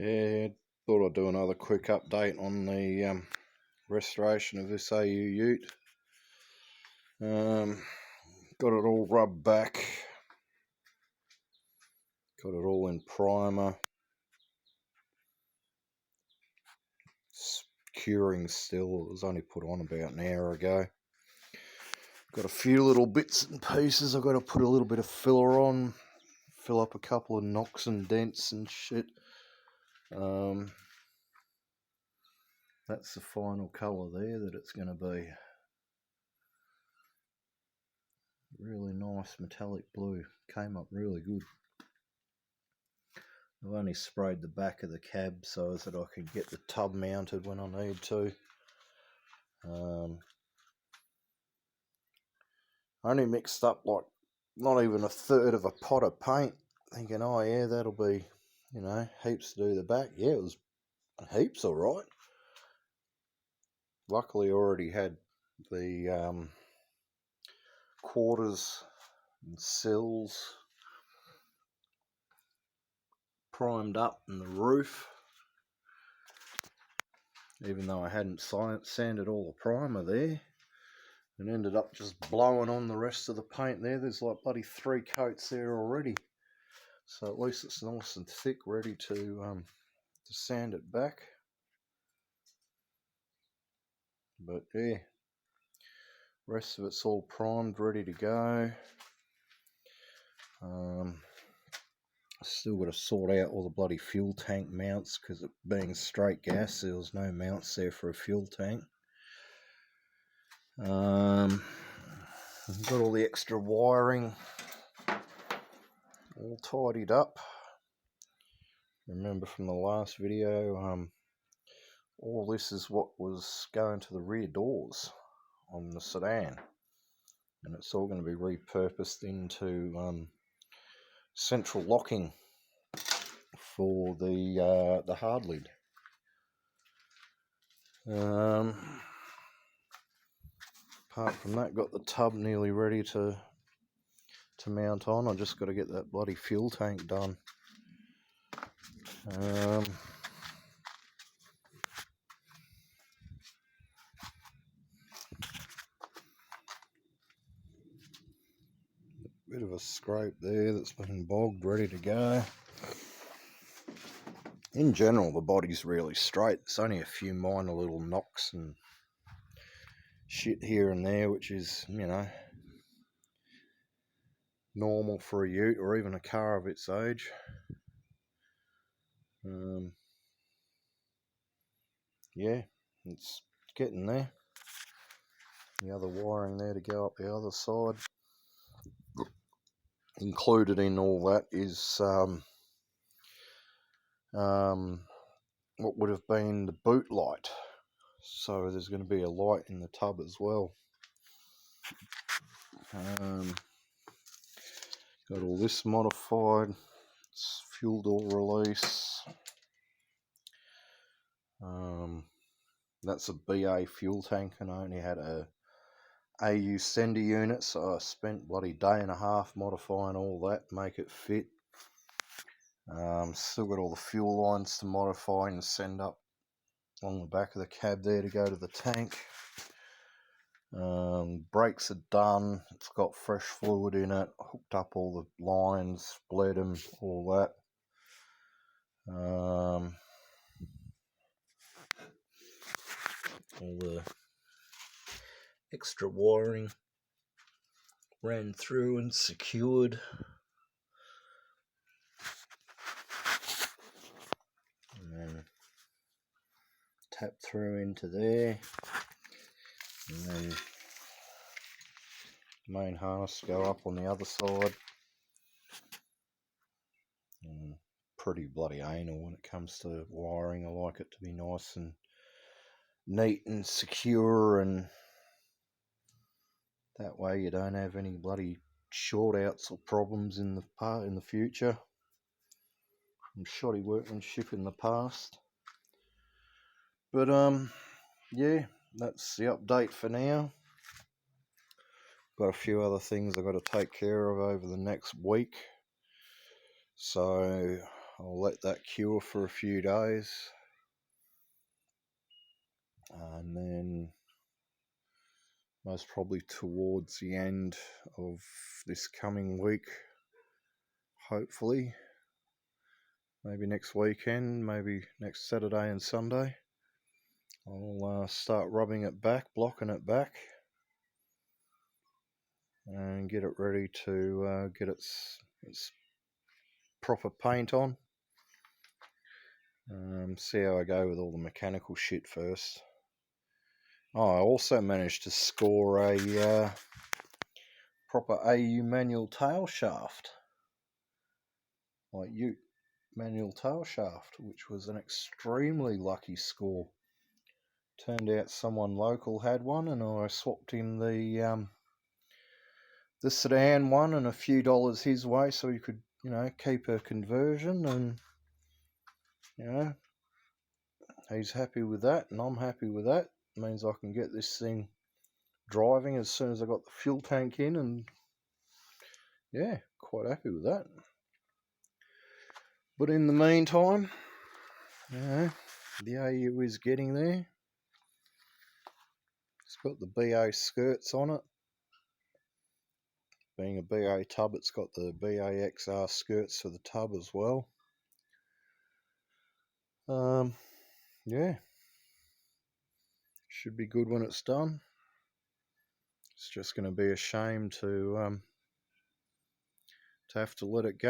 Yeah, thought I'd do another quick update on the restoration of this AU ute. Got it all rubbed back, got it all in primer, it's curing still. It was only put on about an hour ago. Got a few little bits and pieces I've got to put a little bit of filler on, fill up a couple of knocks and dents and shit. That's the final colour there that it's going to be. Really nice metallic blue, came up really good. I've only sprayed the back of the cab so that I can get the tub mounted when I need to. I only mixed up like not even a third of a pot of paint, thinking, oh yeah, that'll be, you know, heaps to do the back. Yeah, it was heaps alright. Luckily I already had the quarters and sills primed up in the roof, even though I hadn't sanded all the primer there, and ended up just blowing on the rest of the paint there. There's like bloody 3 coats there already, so at least it's nice and thick, ready to sand it back. But yeah, rest of it's all primed, ready to go. Still got to sort out all the bloody fuel tank mounts, because it being straight gas, there was no mounts there for a fuel tank. Got all the extra wiring all tidied up. Remember from the last video, all this is what was going to the rear doors on the sedan, and it's all going to be repurposed into central locking for the hard lid. Apart from that, got the tub nearly ready to mount on. I just got to get that bloody fuel tank done. Bit of a scrape there that's been bogged, ready to go. In general, the body's really straight. There's only a few minor little knocks and shit here and there, which is, you know, normal for a ute or even a car of its age. Yeah, it's getting there. The other wiring there to go up the other side. Included in all that is what would have been the boot light. So there's going to be a light in the tub as well. Got all this modified. It's fuel door release. That's a BA fuel tank, and I only had a AU sender unit, so I spent bloody day and a half modifying all that to make it fit. Still got all the fuel lines to modify and send up along the back of the cab there to go to the tank. Brakes are done. It's got fresh fluid in it. Hooked up all the lines, bled them, all that. All the extra wiring ran through and secured. And then tap through into there. And then main harness go up on the other side. And pretty bloody anal when it comes to wiring. I like it to be nice and neat and secure, and that way you don't have any bloody short outs or problems in the future from shoddy workmanship in the past. But yeah, that's the update for now. Got a few other things I've got to take care of over the next week, so I'll let that cure for a few days, and then most probably towards the end of this coming week, hopefully, maybe next weekend, maybe next Saturday and Sunday, I'll start rubbing it back, blocking it back, and get it ready to get its proper paint on. See how I go with all the mechanical shit first. Oh, I also managed to score a proper AU manual tail shaft, like Ute manual tail shaft, which was an extremely lucky score. Turned out someone local had one, and I swapped him the sedan one and a few dollars his way, so he could, keep a conversion, and he's happy with that, and I'm happy with that. It means I can get this thing driving as soon as I got the fuel tank in, and yeah, quite happy with that. But in the meantime, the AU is getting there. It's got the BA skirts on it. Being a BA tub, it's got the BA XR skirts for the tub as well. Yeah, should be good when it's done. It's just going to be a shame to have to let it go.